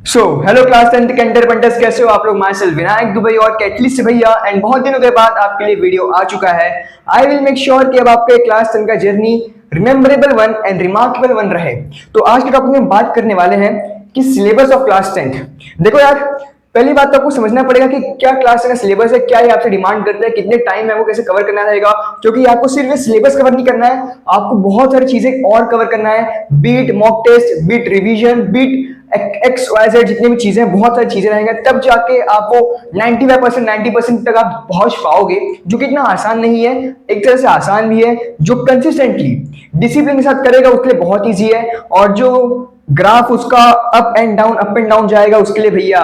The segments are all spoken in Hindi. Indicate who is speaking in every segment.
Speaker 1: हेलो क्लास 10 कैंटर पंटर्स, कैसे हो आप लोग। माई सेल्फ विनायक दुबई और कैटलिस्ट भैया, एंड बहुत दिनों के बाद आपके लिए वीडियो आ चुका है। आई विल मेक श्योर कि अब आपके क्लास 10 का journey rememberable one and remarkable one रहे। तो आज के टॉपिक में बात करने वाले हैं कि सिलेबस ऑफ क्लास 10। देखो यार, पहली बात तो आपको समझना पड़ेगा कि क्या क्लास 10 का सिलेबस है, क्या ये आपसे डिमांड करता है, कितने टाइम है वो कैसे कवर करना रहेगा। क्योंकि आपको सिर्फ ये सिलेबस कवर नहीं करना है, आपको बहुत सारी चीजें और कवर करना है। Beat mock test, beat revision, beat X Y Z, जितनी भी चीजें, बहुत सारी चीजें रहेंगे, तब जाके आप वो 95% 90% तक आप पहुंच पाओगे, जो कि इतना आसान नहीं है। एक तरह से आसान भी है, जो कंसिस्टेंटली डिसिप्लिन के साथ करेगा उसके लिए बहुत ईजी है, और जो ग्राफ उसका अप एंड डाउन जाएगा उसके लिए भैया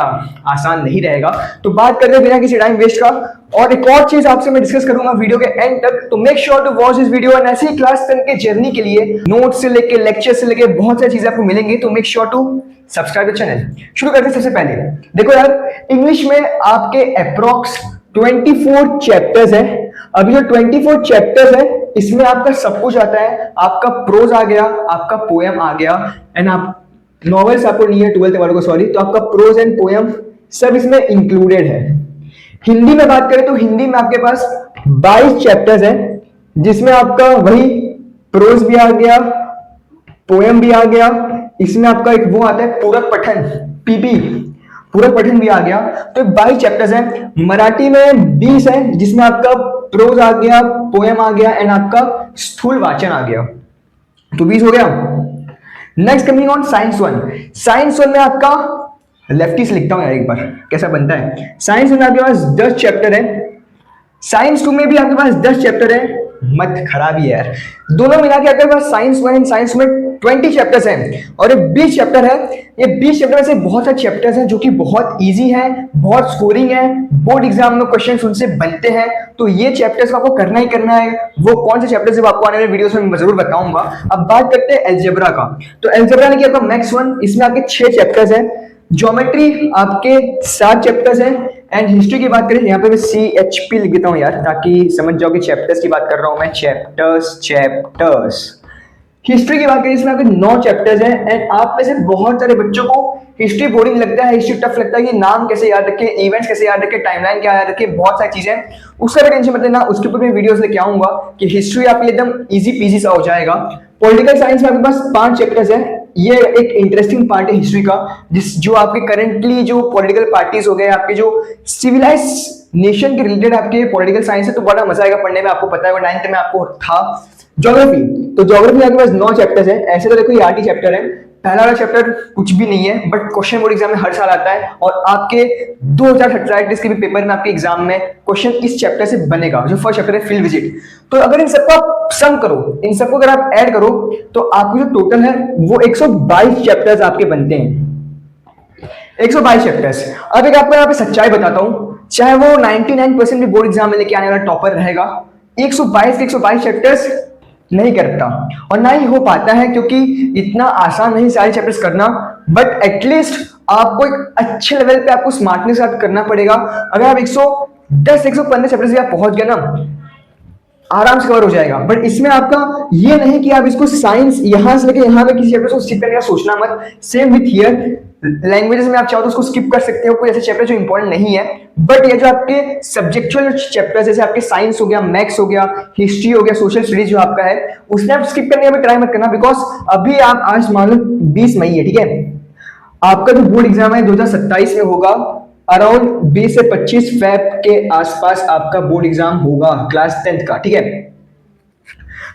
Speaker 1: आसान नहीं रहेगा। तो बात करते हैं बिना किसी टाइम वेस्ट का। और एक और चीज आपसे मैं डिस्कस करूंगा वीडियो के एंड तक, तो make sure to watch this video. And ऐसे ही क्लास 10 के जर्नी के लिए नोट से लेके लेक्चर से लेके बहुत सारी चीजें आपको मिलेंगी, तो make sure to subscribe the channel. शुरू करते हैं सबसे पहले। देखो यार, इंग्लिश में आपके अप्रोक्स 24 चैप्टर्स है। अभी जो 24 चैप्टर्स है इसमें आपका सब कुछ आता है। आपका प्रोज आ गया, आपका पोएम आ गया, एंड आप नॉवेल्स आपको नहीं है 12th वालों को, सॉरी, तो आपका प्रोज एंड पोएम सब इसमें इंक्लूडेड है। हिंदी में बात करें तो हिंदी में आपके पास 22 चैप्टर्स है, जिसमें आपका वही प्रोज भी आ गया, पोएम भी आ गया। इसमें आपका एक वो आता है पूरक पठन, पीपी, पूरक पठन भी आ गया। तो 22 चैप्टर्स हैं। मराठी में 20 है, जिसमें आपका प्रोज आ गया, पोएम आ गया, एंड आपका स्थूल वाचन आ गया। तो 20 हो गया। Next coming on science one. Science one में आपका लेफ्टी से लिखता हूं यार एक बार कैसा बनता है। साइंस वन में आपके पास 10 चैप्टर है। साइंस टू में भी आपके पास 10 चैप्टर है। मत खराब ही है यार, दोनों मिला के आपके पास साइंस वन एंड साइंस में 20 चैप्टर्स हैं, और ये 20 चैप्टर है। ये 20 चैप्टर में से बहुत सारे चैप्टर्स हैं जो कि बहुत इजी है, बहुत स्कोरिंग है, बोर्ड एग्जाम में क्वेश्चन उनसे बनते हैं। तो ये चैप्टर्स को आपको करना ही करना है। वो कौन से चैप्टर्स है आपको आने वाले वीडियोस में मैं जरूर बताऊंगा। अब बात करते हैं एल्जेब्रा का। तो एल्जेब्रा ने किया मैक्स वन, इसमें आपके 6 चैप्टर्स है। ज्योमेट्री आपके 7 चैप्टर्स हैं। एंड हिस्ट्री की बात करें, यहाँ पे मैं CHP लिख देता हूँ यार, ताकि समझ जाओ कि चैप्टर्स की बात कर रहा हूँ मैं। चैप्टर्स हिस्ट्री की बात करें, इसमें आपके 9 चैप्टर्स हैं। एंड आप में से बहुत सारे बच्चों को हिस्ट्री बोरिंग लगता है, हिस्ट्री टफ लगता है कि नाम कैसे याद रखे, इवेंट्स कैसे याद रखे, टाइमलाइन क्या याद रखे, बहुत सारी चीजें। उसका भी टेंशन मत लेना, उसके ऊपर मैं वीडियोस लेके आऊंगा कि हिस्ट्री आपके लिए एकदम इजी पीजी सा हो जाएगा। पॉलिटिकल साइंस में आपके पास 5 चैप्टर्स है। ये एक इंटरेस्टिंग पार्ट है हिस्ट्री का, जो आपके करंटली जो पॉलिटिकल पार्टीज हो गए, आपके जो सिविलाइज नेशन के रिलेटेड आपके पॉलिटिकल साइंस है, तो बड़ा मजा आएगा पढ़ने में। आपको पता है वो 9th में आपको था। ज्योग्राफी, तो ज्योग्राफी आपके पास 9 चैप्टर्स है। ऐसे तो देखो ये 8 ही चैप्टर है। पहला वाला चैप्टर कुछ भी नहीं है, बट क्वेश्चन बोर्ड एग्जाम में हर साल आता है, और आपके 2027 के भी पेपर में आपके एग्जाम में क्वेश्चन इस चैप्टर से बनेगा। जो फर्स्ट चैप्टर है फील्ड विजिट। तो अगर इन सबको आप सम करो, इन सबको अगर आप ऐड करो, तो आपको जो टोटल है वो 122 चैप्टर्स आपके बनते हैं। 122 चैप्टर्स। अब एक आपको यहाँ पे सच्चाई बताता हूं, चाहे वो 99% भी बोर्ड एग्जाम में लेके आने वाला टॉपर रहेगा, 122 के 122 चैप्टर्स नहीं करता, और ना ही हो पाता है, क्योंकि इतना आसान नहीं सारे चैप्टर्स करना। बट एटलीस्ट आपको एक अच्छे लेवल पे आपको स्मार्टनेस के साथ करना पड़ेगा। अगर आप 110 115 चैप्टर्स भी आप पहुंच गए ना, आराम से कवर हो जाएगा। बट इसमें आपका ये नहीं कि आप इसको साइंस यहां से लेके यहां में किसी चैप्टर को स्किप करने का सोचना मत। सेम विथ हियर, लैंग्वेजेस में आप चाहो तो उसको स्किप कर सकते हो, कोई ऐसे चैप्टर जो इंपॉर्टेंट नहीं है। बट ये जो आपके सब्जेक्चुअल चैप्टर, जैसे आपके साइंस हो गया, मैथ्स हो गया, हिस्ट्री हो गया, सोशल स्टडीज जो आपका है, उसमें आप स्किप करने का भी ट्राई मत करना। बिकॉज अभी आप आज मान लो 20 मई है, ठीक है, आपका जो बोर्ड एग्जाम है 2027 में होगा। अराउंड 20 से 25 फेब के आसपास आपका बोर्ड एग्जाम होगा क्लास 10th का, ठीक है।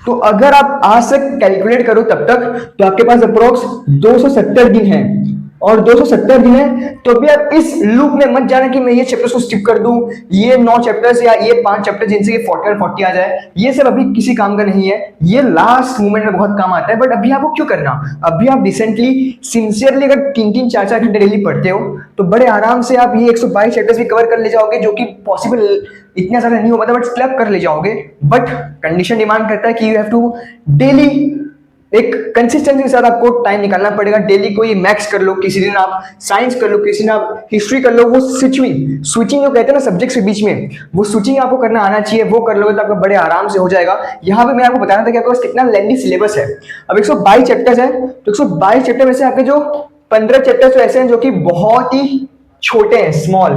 Speaker 1: तो अगर आप आज से कैलकुलेट करो तब तक, तो आपके पास अप्रोक्स 270 दिन है। और 270 दिन है, तो अभी आप इस लूप में मत जाना कि मैं ये चैप्टर्स को स्किप कर दूं, ये 9 चैप्टर्स या ये 5 चैप्टर जिनसे ये 40 और 40 आ जाए। ये सब अभी किसी काम का नहीं है, ये लास्ट मोमेंट में बहुत काम आता है। बट अभी आपको क्यों करना, अभी आप डिसेंटली सिंसियरली अगर 3-3 4-4 घंटे डेली पढ़ते हो, तो बड़े आराम से आप ये 122 चैप्टर्स भी कवर कर ले जाओगे, जो कि पॉसिबल इतना ज्यादा नहीं हो पाता, बट स्टिल आप कर ले जाओगे। बट कंडीशन डिमांड करता है कि यू हैव टू डेली एक कंसिस्टेंसी के साथ आपको टाइम निकालना पड़ेगा। डेली कोई मैथ्स कर लो, किसी दिन आप साइंस कर लो, किसी दिन आप हिस्ट्री कर लो। वो स्विचिंग जो कहते हैं ना सब्जेक्ट्स के बीच में, वो स्विचिंग आपको करना आना चाहिए। वो कर लोगे तो आपको बड़े आराम से हो जाएगा। यहाँ पे मैं आपको बताना था कि आपके पास कितना लेंथी सिलेबस है। अब 122 चैप्टर्स है, तो 122 चैप्टर में से आपके जो 15 चैप्टर्स तो ऐसे हैं जो कि बहुत ही छोटे हैं, स्मॉल।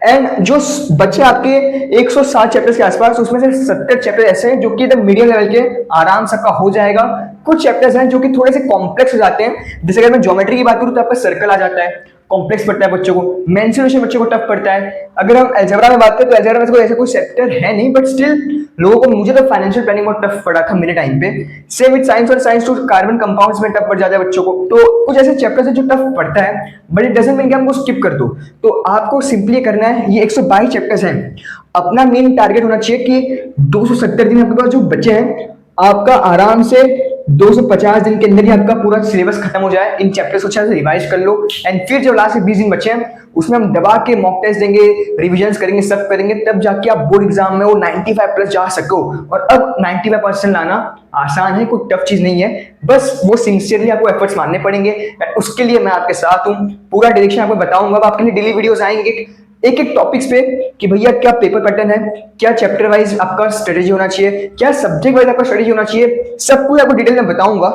Speaker 1: एंड जो बच्चे आपके 160 चैप्टर्स के आसपास, उसमें से 70 चैप्टर ऐसे हैं जो कि एकदम मीडियम लेवल के, आराम से आपका हो जाएगा। कुछ चैप्टर्स हैं जो कि थोड़े से कॉम्प्लेक्स हो जाते हैं, जैसे अगर मैं ज्योमेट्री की बात करूं तो आपका सर्कल आ जाता है, कॉम्प्लेक्स पड़ता है बच्चों को। मेंसुरेशन बच्चों को टफ पड़ता है। अगर हम अलजेब्रा में बात करें तो अलजेब्रा में ऐसा कोई चैप्टर है नहीं, बट स्टिल लोगों को, मुझे तो फाइनेंशियल प्लानिंग बहुत टफ पड़ा था मेरे टाइम पे। सेम विद साइंस, और साइंस टू कार्बन कंपाउंड्स में टफ पड़ जाता है बच्चों को। तो कुछ ऐसे चैप्टर्स है जो टफ पड़ता है, बट इट डजंट मीन कि हमको स्किप कर दो। तो आपको सिंपली करना है, ये 122 चैप्टर्स हैं, अपना मेन टारगेट होना चाहिए कि 270 दिन आपके पास जो बचे हैं, आपका आराम से 250 दिन के अंदर ही आपका पूरा सिलेबस खत्म हो जाए। इन चैप्टर्स को अच्छे से रिवाइज कर लो, एंड फिर जब लास्ट 20 दिन बचे हैं उसमें हम दबा के मॉक टेस्ट देंगे, रिविजन्स करेंगे, सब करेंगे, तब जाके आप बोर्ड एग्जाम में वो 95 प्लस जा सको। और अब 95% लाना आसान है, कोई टफ चीज नहीं है, बस वो सिंसियरली आपको एफर्ट्स मारने पड़ेंगे। उसके लिए मैं आपके साथ हूँ, पूरा डायरेक्शन आपको बताऊंगा। अब आपके लिए डेली वीडियोस आएंगे एक एक टॉपिक्स पे कि भैया क्या पेपर पैटर्न है, क्या चैप्टर वाइज आपका स्ट्रेटेजी होना चाहिए, क्या सब्जेक्ट वाइज आपका स्ट्रेटेजी होना चाहिए, सब कुछ आपको डिटेल में बताऊंगा।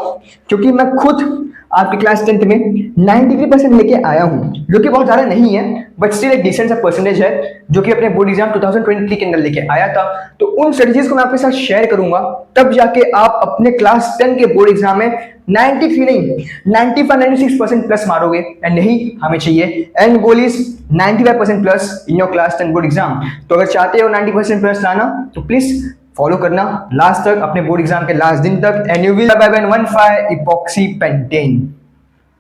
Speaker 1: क्योंकि मैं खुद आपकी क्लास 10th में 93% लेके आया हूं, जो कि बहुत ज्यादा नहीं है, बट स्टिल एक डिसेंट सा परसेंटेज है, जो कि अपने बोर्ड एग्जाम 2023 के अंदर लेके आया था। तो उन स्ट्रेटेजीज को मैं आपके साथ शेयर करूंगा, तब जाके आप अपने क्लास 10 के बोर्ड एग्जाम में 93 नहीं 95-96% प्लस मारोगे, एंड यही हमें चाहिए। And goal is 95% plus in your class 10 board exam. तो अगर चाहते हो 90% प्लस लाना तो प्लीज फॉलो करना लास्ट तक, अपने बोर्ड एग्जाम के लास्ट दिन तक, and you will 15 epoxy pentane.